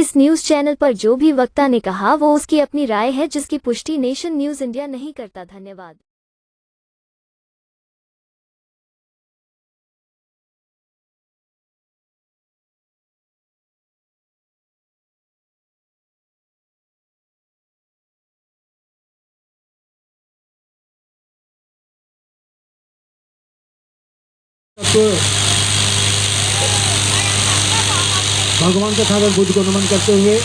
इस news channel पर जो भी वक्ता ने कहा वो उसकी अपनी राय है, जिसकी पुष्टि नेशन न्यूज इंडिया नहीं करता। धन्यवाद। तो भगवान तथागत बुद्ध को नमन करते हुए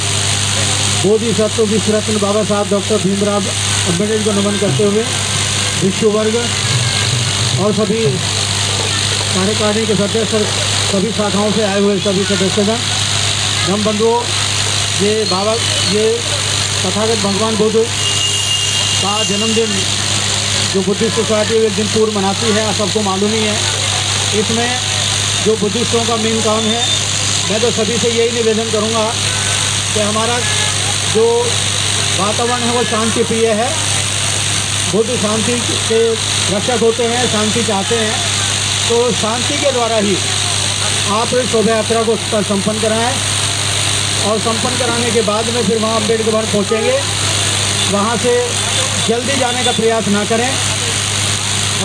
बोधिसत्व विश्वरत्न बाबा साहब डॉक्टर भीमराव अम्बेडकर को नमन करते हुए विश्व वर्ग और सभी कार्यकारिणी के सदस्य, सभी शाखाओं से आए हुए सभी सदस्यगण, धर्म बंधुओं, ये तथागत भगवान बुद्ध का जन्मदिन जो बुद्धिस्ट सोसाइटी एक दिन पूर्व मनाती है, आप सबको मालूम ही है। इसमें जो बुद्धिस्टों का मेन काम है, मैं तो सभी से यही निवेदन करूंगा कि हमारा जो वातावरण है वो शांति प्रिय है। बुद्ध शांति के रक्षक होते हैं, शांति चाहते हैं, तो शांति के द्वारा ही आप शोभा यात्रा को संपन्न कराएं और संपन्न कराने के बाद में फिर वहाँ अम्बेडकर भवन पहुँचेंगे। वहाँ से जल्दी जाने का प्रयास ना करें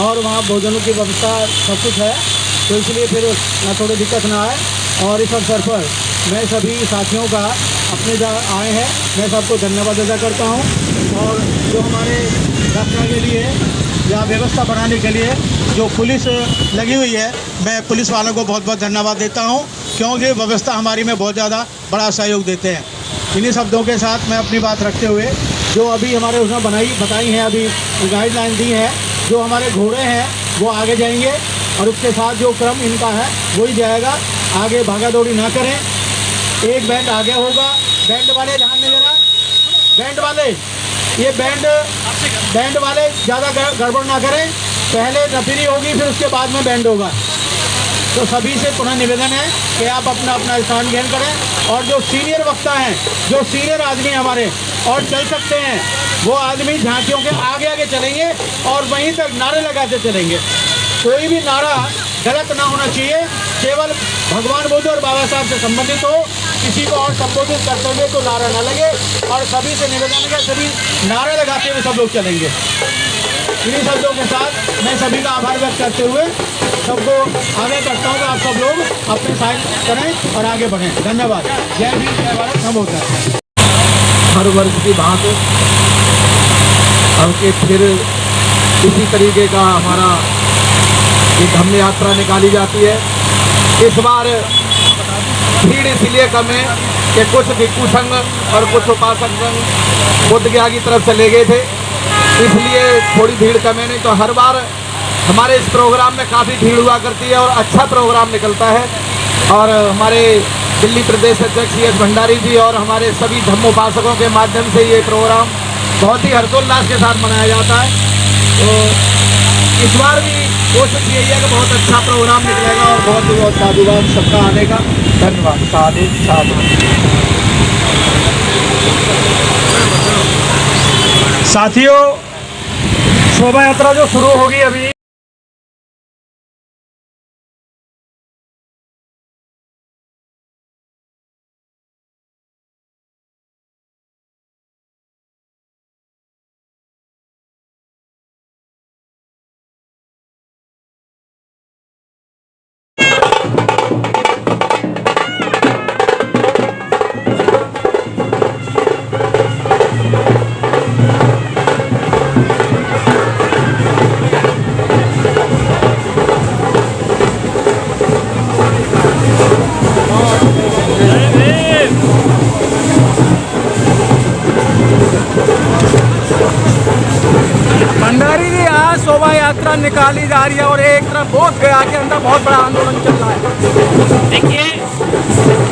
और वहाँ भोजनों की व्यवस्था सब कुछ है, तो इसलिए फिर ना थोड़ी दिक्कत ना आए। और इस अवसर पर मैं सभी साथियों का अपने आए हैं, मैं सबको धन्यवाद अदा करता हूँ। और जो हमारे रक्षा के लिए या व्यवस्था बढ़ाने के लिए जो पुलिस लगी हुई है, मैं पुलिस वालों को बहुत बहुत धन्यवाद देता हूँ, क्योंकि व्यवस्था हमारी में बहुत ज़्यादा बड़ा सहयोग देते हैं। इन्हीं शब्दों के साथ मैं अपनी बात रखते हुए जो अभी हमारे उसमें बताई हैं, अभी गाइडलाइन दी है, जो हमारे घोड़े हैं वो आगे जाएंगे और उसके साथ जो क्रम इनका है वही जाएगा। आगे भागा दौड़ी ना करें। एक बैंड आगे होगा, बैंड वाले ध्यान में जरा, बैंड वाले ये बैंड वाले ज़्यादा गड़बड़ ना करें। पहले नफीरी होगी, फिर उसके बाद में बैंड होगा। तो सभी से पुनः निवेदन है कि आप अपना अपना स्थान ग्रहण करें। और जो सीनियर वक्ता हैं, जो सीनियर आदमी हमारे और चल सकते हैं, वो आदमी झांकियों के आगे आगे चलेंगे और वहीं तक नारे लगाते चलेंगे। कोई भी नारा गलत ना होना चाहिए, केवल भगवान बुद्ध और बाबा साहब से संबंधित हो, किसी को और संबोधित करते हुए तो नारा ना लगे। और सभी से निवेदन है, सभी नारे लगाते हुए सब लोग चलेंगे। इन्हीं शब्दों के साथ मैं सभी का आभार व्यक्त करते हुए सबको आगे करता हूँ कि आप सब लोग अपने साइड करें और आगे बढ़ें। धन्यवाद। जय भीम, जय भारत। हम होता है हर वर्ष की बात हमके फिर इसी तरीके का हमारा ये धम्म यात्रा निकाली जाती है। इस बार भीड़ इसलिए कम है कि कुछ भिक्षु संघ और कुछ उपासक संघ बुद्ध गया की तरफ से ले गए थे, इसलिए थोड़ी भीड़ कम है। नहीं तो हर बार हमारे इस प्रोग्राम में काफ़ी भीड़ हुआ करती है और अच्छा प्रोग्राम निकलता है। और हमारे दिल्ली प्रदेश अध्यक्ष CS भंडारी जी और हमारे सभी धम्मोपासकों के माध्यम से ये प्रोग्राम बहुत ही हर्षोल्लास के साथ मनाया जाता है। तो इस बार भी कोशिश यही है कि बहुत अच्छा प्रोग्राम निकलेगा और बहुत ही बहुत साधुवाद सबका आने का। धन्यवाद। साधु साधु। साथियों, शोभा यात्रा जो शुरू होगी अभी भंडारी जी आज शोभा यात्रा निकाली जा रही है और एक तरफ बोध गया के अंदर बहुत बड़ा आंदोलन चल रहा है। देखिए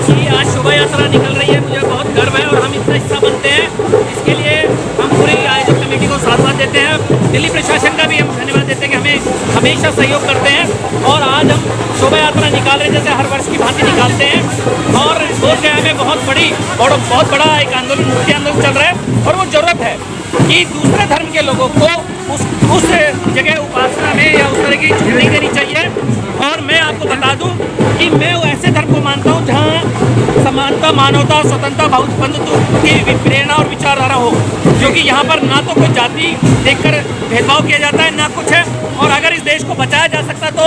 कि आज शोभा यात्रा निकल रही है, मुझे बहुत गर्व है और हम इसका हिस्सा बनते हैं। इसके लिए हम पूरी आयोजक कमेटी को साथ देते हैं। दिल्ली प्रशासन का भी हम धन्यवाद देते हैं कि हमें हमेशा सहयोग करते हैं। और आज हम शोभा यात्रा निकाल रहे हैं जैसे हर वर्ष की भांति निकालते हैं। और बोध गया में बहुत बड़ा एक आंदोलन, मुक्ति आंदोलन चल रहा है। और वो जरूरत है कि दूसरे धर्म के लोगों को उस जगह उपासना में या उस तरह की छूट नहीं देनी चाहिए। और मैं आपको बता दूं कि मैं वो ऐसे धर्म को मानता हूं जहां समता, मानवता, स्वतंत्रता, बंधुत्व की प्रेरणा और विचारधारा हो, क्योंकि यहाँ पर ना तो कोई जाति देखकर भेदभाव किया जाता है, ना कुछ है। और अगर इस देश को बचाया जा सकता तो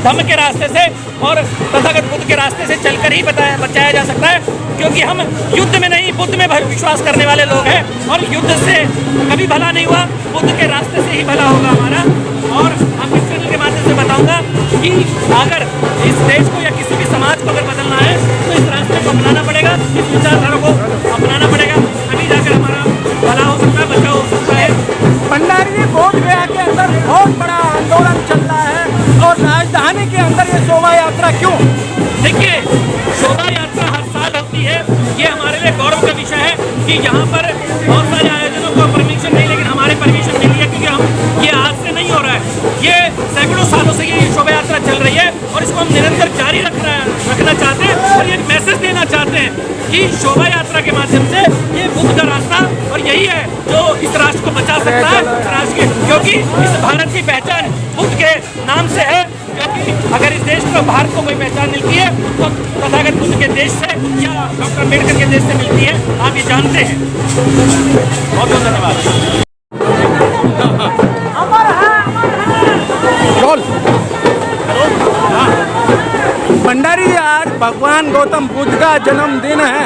धम्म के रास्ते से और तथागत बुद्ध के रास्ते से चलकर ही बचाया जा सकता है, क्योंकि हम युद्ध में नहीं बुद्ध में विश्वास करने वाले लोग हैं, और युद्ध से कभी भला नहीं हुआ, बुद्ध के रास्ते से ही भला होगा हमारा। और हम इस चैनल के माध्यम से बताऊंगा कि अगर इस देश को या किसी भी समाज को अगर बदलना है तो इस रास्ते को अपनाना पड़ेगा, इस विचारधारा को अपनाना पड़ेगा, तभी जाकर हमारा भला हो सकता है, बचाव हो सकता है। भंडारी जी, बोधगया के अंदर बहुत बड़ा आंदोलन चल रहा है और राजधानी के अंदर ये शोभा यात्रा क्यों? देखिए, शोभा यात्रा हर साल होती है, ये हमारे लिए गौरव का विषय है कि यहाँ पर बहुत सारे आयोजनों को परमिशन नहीं, लेकिन हमारे परमिशन मिली है, क्योंकि हम ये आज से नहीं हो रहा है, ये सैकड़ों सालों से ये शोभा यात्रा चल रही है और इसको हम निरंतर जारी रखना चाहते हैं और ये मैसेज देना चाहते हैं कि शोभा यात्रा के माध्यम से ये बुद्ध का रास्ता और यही है जो इस राष्ट्र को बचा सकता है, राष्ट्र के, क्योंकि इस भारत की पहचान बुद्ध के नाम से है। क्योंकि अगर इस देश को, भारत को कोई पहचान मिलती है तो तथागत बुद्ध के देश से या डॉक्टर अम्बेडकर के देश से मिलती है, आप ये जानते हैं। बहुत बहुत धन्यवाद। भंडारी जी, आज भगवान गौतम बुद्ध का जन्मदिन है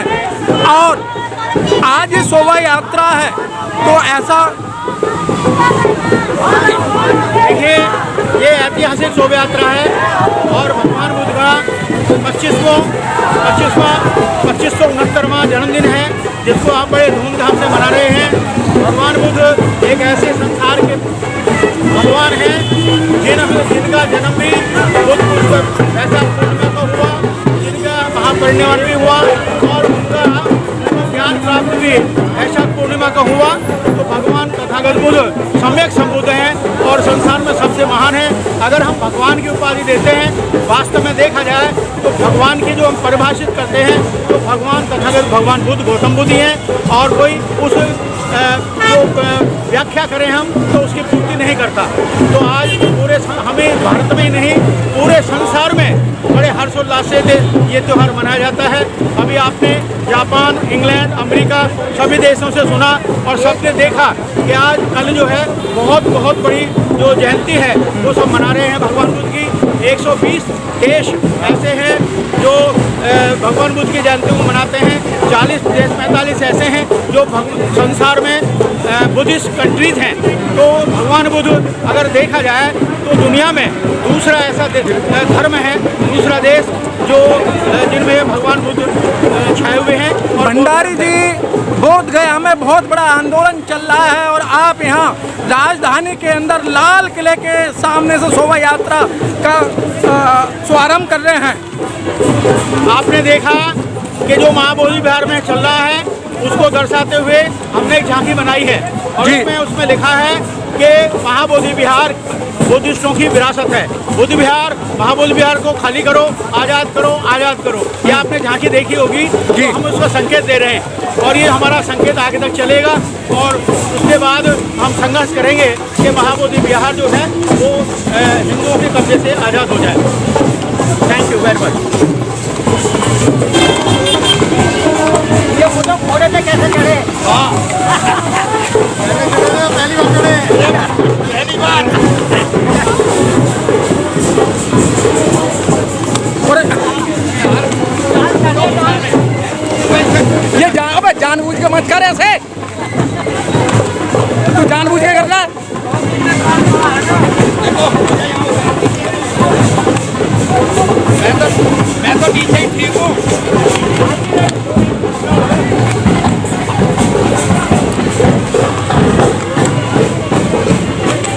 और आज ये शोभा यात्रा है, तो ऐसा देखिए, ये ऐतिहासिक शोभा यात्रा है और भगवान बुद्ध का 2569वां जन्मदिन है, जिसको आप बड़े धूमधाम से मना रहे हैं। भगवान बुद्ध एक ऐसे संसार के भगवान हैं जिनका जन्म भी बुद्ध ऐसा पूर्णिमा का हुआ, जिनका महापरिनिर्वाण भी हुआ और उनका ज्ञान प्राप्त भी ऐसा पूर्णिमा का हुआ। तो भगवान तथागत बुद्ध सम्यक संबुद्ध हैं और संसार में सबसे महान है। अगर हम भगवान की उपाधि देते हैं, वास्तव में देखा जाए तो भगवान की जो हम परिभाषित करते हैं तो भगवान तथागत भगवान बुद्ध गौतम बुद्ध ही हैं, और कोई उस जो व्याख्या करें हम तो उसकी पूर्ति नहीं करता। तो आज पूरे हमें भारत में ही नहीं, पूरे संसार में बड़े हर्षोल्लास से ये त्यौहार मनाया जाता है। अभी आपने जापान, इंग्लैंड, अमेरिका सभी देशों से सुना और सबने देखा कि आज कल जो है बहुत बड़ी जो जयंती है वो सब मना रहे हैं भगवान बुद्ध की। 120 देश ऐसे हैं जो भगवान बुद्ध की जयंती को मनाते हैं। 40 देश 45 ऐसे हैं जो संसार में बुद्धिस्ट कंट्रीज हैं। तो भगवान बुद्ध अगर देखा जाए तो दुनिया में दूसरा ऐसा धर्म है, दूसरा देश जो जिनमें भगवान बुद्ध छाए हुए हैं। और भंडारी जी, बोधगया में बहुत बड़ा आंदोलन चल रहा है और आप यहाँ राजधानी के अंदर लाल किले के सामने से शोभा यात्रा का शुभारंभ कर रहे हैं। आपने देखा कि जो महाबोधि विहार में चल रहा है उसको दर्शाते हुए हमने एक झांकी बनाई है और उसमें लिखा है कि महाबोधि विहार बुद्धिस्टों की विरासत है। बुद्ध विहार, महाबोधि विहार को खाली करो, आज़ाद करो, आज़ाद करो। ये आपने झांकी देखी होगी, तो हम उसका संकेत दे रहे हैं और ये हमारा संकेत आगे तक चलेगा और उसके बाद हम संघर्ष करेंगे कि महाबोधि विहार जो है वो हिंदुओं के कब्जे से आज़ाद हो जाए। Thank you very much. ये फोटो घोड़े पे कैसे चढ़े? पहली बार चढ़े, पहली बार। ये जानबूझ के मत कर ऐसे, तू जानबूझ के कर रहा। मैं तो पीछे ही ठीक हूँ।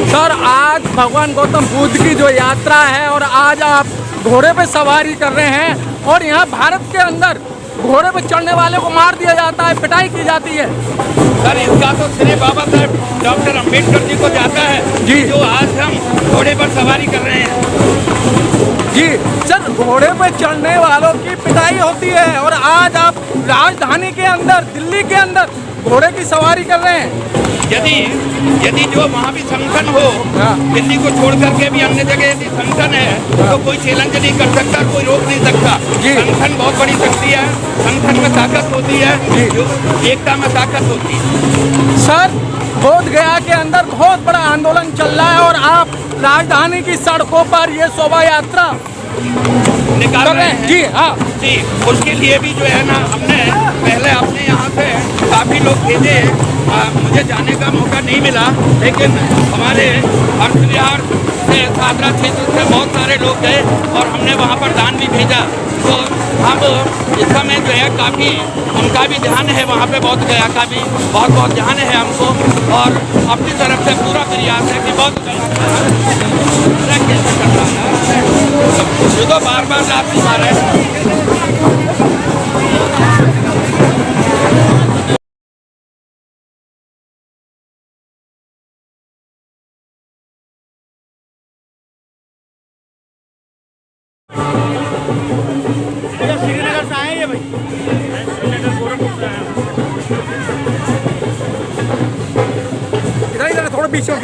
सर, आज भगवान गौतम बुद्ध की जो यात्रा है और आज आप घोड़े पे सवारी कर रहे हैं और यहाँ भारत के अंदर घोड़े पे चढ़ने वाले को मार दिया जाता है, पिटाई की जाती है। सर, इसका तो श्रेय बाबा साहब डॉक्टर अम्बेडकर जी को जाता है जी, जो आज हम घोड़े पर सवारी कर रहे हैं। जी सर, घोड़े पे चढ़ने वालों की पिटाई होती है और आज आप राजधानी के अंदर, दिल्ली के अंदर घोड़े की सवारी कर रहे हैं। यदि जो वहाँ भी संगठन हो, दिल्ली को छोड़ करके भी अन्य जगह यदि संगठन है तो कोई चैलेंज नहीं कर सकता, कोई रोक नहीं सकता। संगठन बहुत बड़ी शक्ति है, संगठन में ताकत होती है, जो एकता में ताकत होती है। सर, बोध गया के अंदर बहुत बड़ा आंदोलन चल रहा है और आप राजधानी की सड़कों पर ये शोभा यात्रा निकाल रहे हैं। जी हाँ जी, उसके लिए भी जो है ना, हमने पहले अपने यहाँ से काफ़ी लोग भेजे, मुझे जाने का मौका नहीं मिला, लेकिन हमारे हरसविहार से सादरा क्षेत्र से बहुत सारे लोग गए और हमने वहाँ पर दान भी भेजा। तो हम इस समय जो है काफ़ी उनका भी ध्यान है, वहाँ पे बहुत गया का भी बहुत ध्यान है हमको, और अपनी तरफ से पूरा प्रयास है कि बहुत जो तो बार रात मारे। श्रीनगर से आए ये भाई, श्रीनगर गोरखपुर से आए। इधर थोड़ा बीच में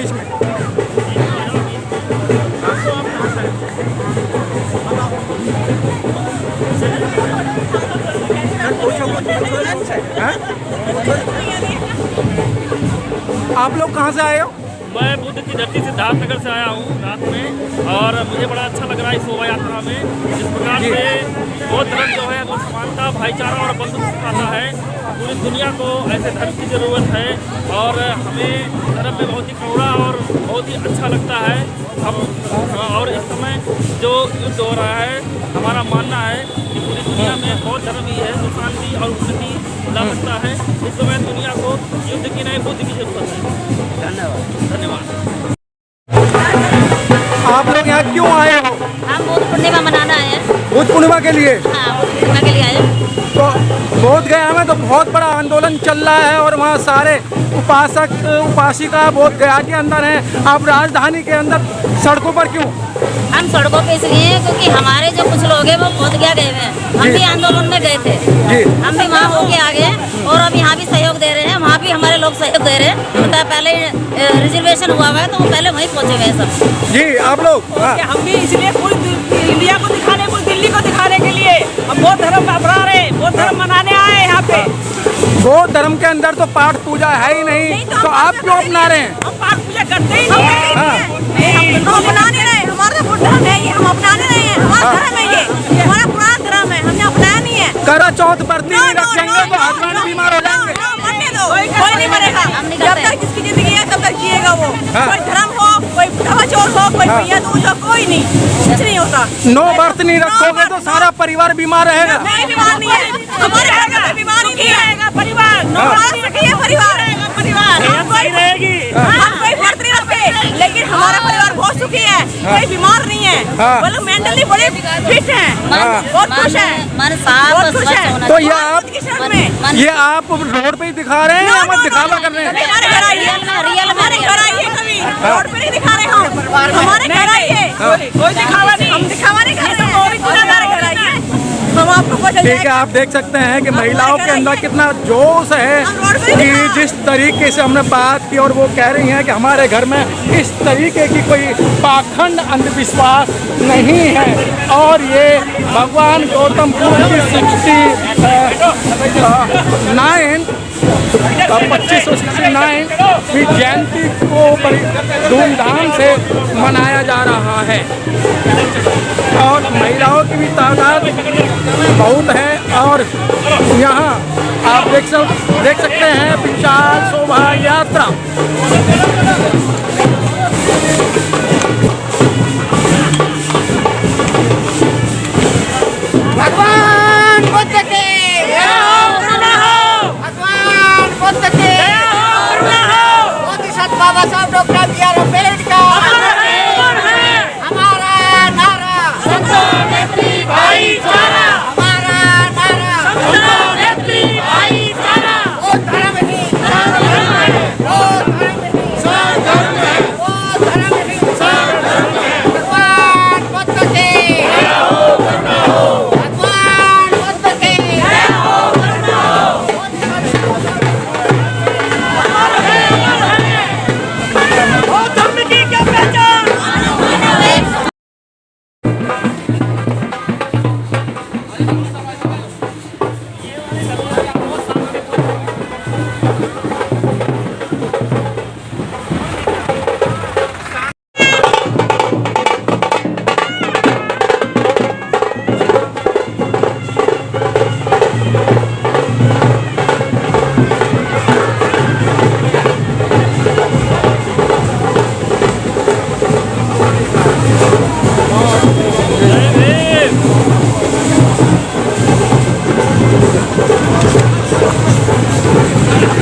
आप लोग कहाँ से आए हो? मैं बुद्ध की धरती सिद्धार्थनगर से आया हूँ रात में, और मुझे बड़ा अच्छा लग रहा है इस शोभा यात्रा में। जिस प्रकार से वो धर्म जो है वो समानता, भाईचारा और बंधुत्व सिखाता है। पूरी दुनिया को ऐसे धर्म की ज़रूरत है और हमें धर्म में बहुत ही करुणा और बहुत ही अच्छा लगता है। हम और इस समय जो युद्ध हो रहा है, हमारा मानना है कि पूरी दुनिया में बहुत धर्म ही है जो शांति और उन्नति ला सकता है। इस समय दुनिया को युद्ध की नहीं, बुद्ध की जरूरत है। धन्यवाद। आप लोग यहाँ क्यों आए हो? हम बुद्ध पूर्णिमा मनाना आए हैं। बुद्ध पूर्णिमा के लिए? हाँ, बुद्ध पूर्णिमा के लिए आए हैं। तो बोध गया में तो बहुत बड़ा आंदोलन चल रहा है और वहाँ सारे उपासक उपासिका बोध गया के अंदर हैं। आप राजधानी के अंदर सड़कों पर क्यों? हम सड़कों पे इसलिए हैं क्योंकि हमारे जो कुछ लोग हैं वो बोध गया गए हुए हैं। हम भी आंदोलन में गए थे, हम भी वहाँ होके आ गए और अब यहाँ भी सहयोग दे रहे हैं। वहाँ भी हमारे लोग सहयोग दे रहे हैं। उनका पहले रिजर्वेशन हुआ है तो वो पहले वहीं पहुँचे हुए हैं सब। जी, आप लोग हम भी इसलिए पूरी इंडिया को दिखाने, पूरी दिल्ली को दिखाने के लिए हम बौद्ध धर्म अपना रहे हैं, बौद्ध धर्म मनाने आए हैं यहाँ पे। बौद्ध धर्म के अंदर तो पाठ पूजा है ही नहीं, तो आप क्यों अपना रहे हैं? हम पाठ पूजा करते ही नहीं, हम अपना नहीं रहे। हमारा तो धर्म है ये, हम अपनाने नहीं है। हमारा धर्म है ये, हमारा पुराना धर्म है, हमने अपनाया नहीं है। करा चौथ बरती नहीं रखेंगे तो हस्बैंड बीमार हो जाएंगे। मरने दो, कोई नहीं मरेगा। जब तक जिसकी जिंदगी है तब तक जिएगा वो। कोई धर्म हो, कोई दवा चोर हो, कोई भैया दूज हो, कोई नहीं, कुछ नहीं होता। नो बर्थ नहीं रखोगे तो सारा परिवार बीमार रहेगा। नहीं, बीमार नहीं है, हमारे घर का कोई बीमार नहीं है। परिवार नो बर्थ रखिए, परिवार रहेगी। हम कोई व्रत नहीं रखते, लेकिन हमारा परिवार बहुत सुखी है, कोई बीमार नहीं है, वो लोग मेंटली बड़े फिट हैं, बहुत खुश हैं, मन साफ बहुत खुश हैं। तो ये आप रोड पे ही दिखा रहे हैं या मत दिखावा कर रहे हैं? हमारे घर आइए, हमारे घर आइए, कभी रोड पे नहीं दिखा रहे हम, हमारे घर आइए, कोई दिखावा नहीं, हम दिखावा नहीं कर रहे हैं, हमारे घर आइए, हम आपको ठीक है। आप देख सकते हैं कि महिलाओं के अंदर कितना जोश है कि जिस तरीके से हमने बात की और वो कह रही हैं कि हमारे घर में इस तरीके की कोई पाखंड अंधविश्वास नहीं है। और ये भगवान गौतम बुद्ध की 2569 की जयंती को बड़ी धूमधाम से मनाया जा रहा है और महिलाओं की भी तादाद बहुत है। और यहाँ आप देख सकते हैं विशाल शोभा यात्रा। भगवान बुद्ध के भगवान बुद्ध के बोधिसत्व बाबा साहब डॉक्टर बी.आर. अम्बेडकर हमारा नारा भाईचारा, हमारा नारा भाईचारा। वो धर्म ही वो धर्म ही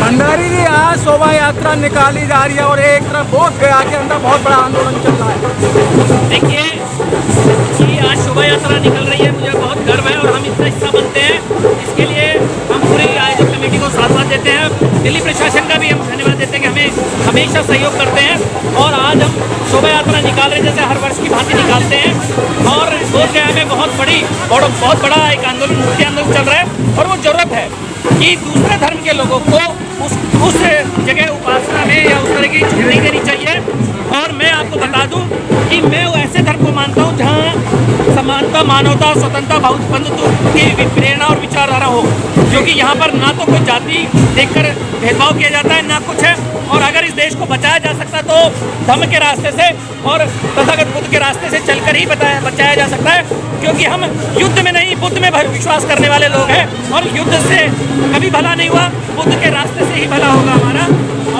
भंडारी जी, आज शोभा यात्रा निकाली जा रही है और एक तरफ बोध गया के अंदर बहुत बड़ा आंदोलन चल रहा है। देखिए कि आज शोभा यात्रा निकल रही है, मुझे बहुत गर्व है और हम इसका हिस्सा बनते हैं। इसके लिए हम पूरी आयोजक कमेटी को साथ देते हैं। दिल्ली प्रशासन का भी हम धन्यवाद देते हैं कि हमें हमेशा सहयोग करते हैं। और आज हम शोभा यात्रा निकाल रहे हैं जैसे हर वर्ष की भांति निकालते हैं। और बोध गया में बहुत बड़ा एक आंदोलन, मुक्ति आंदोलन चल रहा है। और वो जरूरत है कि दूसरे धर्म के लोगों को उस जगह उपासना में या उस तरह की छूट नहीं देनी चाहिए। और मैं आपको बता दूं कि मैं ऐसे धर्म को मानता हूं जहां समानता, मानवता, स्वतंत्रता, बंधुत्व की प्रेरणा और विचारधारा हो। क्योंकि यहाँ पर ना तो कोई जाति देखकर भेदभाव किया जाता है, ना कुछ है। और अगर इस देश को बचाया जा सकता तो धर्म के रास्ते से और तथागत बुद्ध के रास्ते से चलकर ही बचाया जा सकता है। क्योंकि हम युद्ध में नहीं, बुद्ध में विश्वास करने वाले लोग हैं। और युद्ध से कभी भला नहीं हुआ, बुद्ध के रास्ते से ही भला होगा हमारा।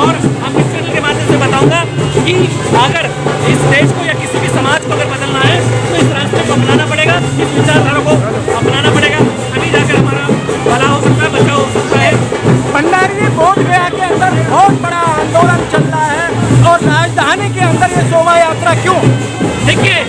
और हम इस चैनल के माध्यम से बताऊंगा कि अगर इस देश को या किसी भी समाज को अगर बदलना है तो इस रास्ते को अपनाना पड़ेगा, इस विचारधारा को अपनाना पड़ेगा, तभी जाकर हमारा भला हो सकता है, बचाव हो सकता है। भंडारी जी, बोध गया के अंदर बहुत बड़ा आंदोलन चल रहा है और राजधानी के अंदर ये शोभा यात्रा क्यों? देखिए,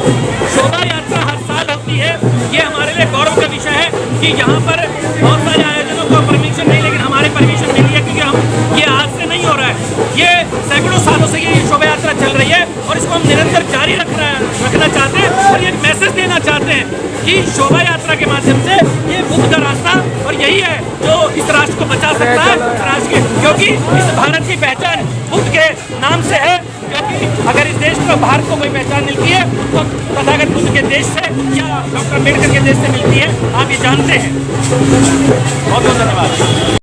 शोभा यात्रा हर साल होती है। ये हमारे लिए गौरव का विषय है कि यहाँ पर बहुत सारे आयोजनों को परमिशन नहीं, लेकिन हमारे परमिशन मिली है। क्योंकि ये आज से नहीं हो रहा है, ये सैकड़ों सालों से ये शोभा यात्रा चल रही है। और इसको हम निरंतर जारी रखना चाहते हैं। और ये मैसेज देना चाहते हैं कि शोभा यात्रा के माध्यम से ये बुद्ध का रास्ता और यही है जो इस राष्ट्र को बचा सकता है, राष्ट्र के। क्योंकि इस भारत की पहचान बुद्ध के नाम से है। क्योंकि अगर इस देश को, भारत को कोई पहचान मिलती है तो तथागत बुद्ध के देश से या डॉक्टर अम्बेडकर के देश से मिलती है। आप ये जानते हैं। बहुत बहुत धन्यवाद।